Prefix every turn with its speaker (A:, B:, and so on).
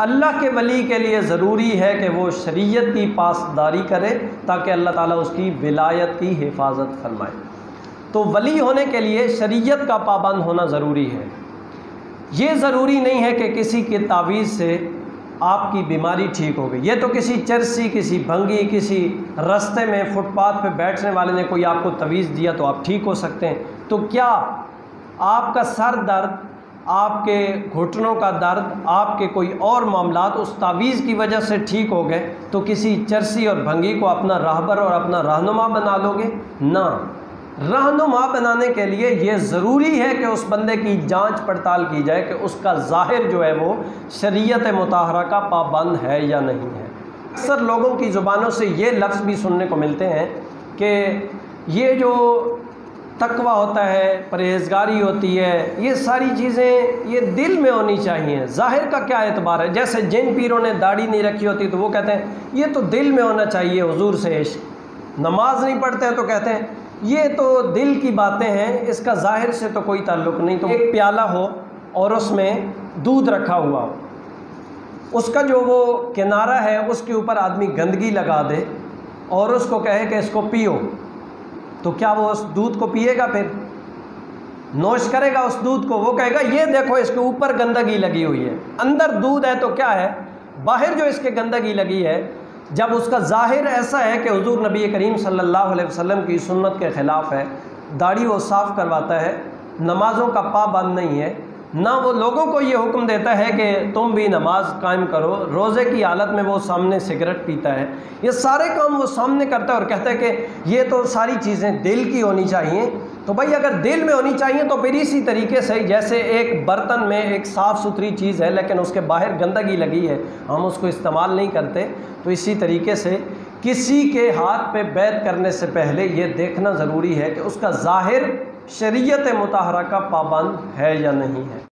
A: अल्लाह के वली के लिए ज़रूरी है कि वो शरीयत की पासदारी करे ताकि अल्लाह ताला उसकी विलायत की हिफाजत फरमाए। तो वली होने के लिए शरीयत का पाबंद होना ज़रूरी है। ये ज़रूरी नहीं है कि किसी के तावीज़ से आपकी बीमारी ठीक हो गई। ये तो किसी चरसी, किसी भंगी, किसी रास्ते में फुटपाथ पे बैठने वाले ने कोई आपको तवीज़ दिया तो आप ठीक हो सकते हैं। तो क्या आपका सर दर्द, आपके घुटनों का दर्द, आपके कोई और मामलात उस तावीज़ की वजह से ठीक हो गए तो किसी चरसी और भंगी को अपना राहबर और अपना रहनुमा बना लोगे? ना, रहनुमा बनाने के लिए ये ज़रूरी है कि उस बंदे की जांच पड़ताल की जाए कि उसका ज़ाहिर जो है वो शरीयत मुताहरा का पाबंद है या नहीं है। अक्सर लोगों की ज़ुबानों से ये लफ्ज़ भी सुनने को मिलते हैं कि ये जो तकवा होता है, परहेज़गारी होती है, ये सारी चीज़ें ये दिल में होनी चाहिए, ज़ाहिर का क्या एतबार है। जैसे जिन पीरों ने दाढ़ी नहीं रखी होती तो वो कहते हैं ये तो दिल में होना चाहिए, हुजूर से इश्क। नमाज नहीं पढ़ते हैं तो कहते हैं ये तो दिल की बातें हैं, इसका ज़ाहिर से तो कोई ताल्लुक़ नहीं। तो एक प्याला हो और उसमें दूध रखा हुआ हो, उसका जो वो किनारा है उसके ऊपर आदमी गंदगी लगा दे और उसको कहे कि इसको पियो, तो क्या वो उस दूध को पिएगा? फिर नोश करेगा उस दूध को? वो कहेगा ये देखो इसके ऊपर गंदगी लगी हुई है, अंदर दूध है तो क्या है, बाहर जो इसके गंदगी लगी है। जब उसका ज़ाहिर ऐसा है कि हुजूर नबी करीम सल्लल्लाहु अलैहि वसल्लम की सुन्नत के ख़िलाफ़ है, दाढ़ी वो साफ़ करवाता है, नमाज़ों का पाबंद नहीं है, ना वो लोगों को ये हुक्म देता है कि तुम भी नमाज कायम करो, रोज़े की हालत में वो सामने सिगरेट पीता है, ये सारे काम वो सामने करता है और कहता है कि ये तो सारी चीज़ें दिल की होनी चाहिए। तो भाई अगर दिल में होनी चाहिए तो फिर इसी तरीके से जैसे एक बर्तन में एक साफ़ सुथरी चीज़ है लेकिन उसके बाहर गंदगी लगी है, हम उसको इस्तेमाल नहीं करते, तो इसी तरीके से किसी के हाथ पे बैत करने से पहले ये देखना ज़रूरी है कि उसका ज़ाहिर शरीयत मुताहरा का पाबंद है या नहीं है।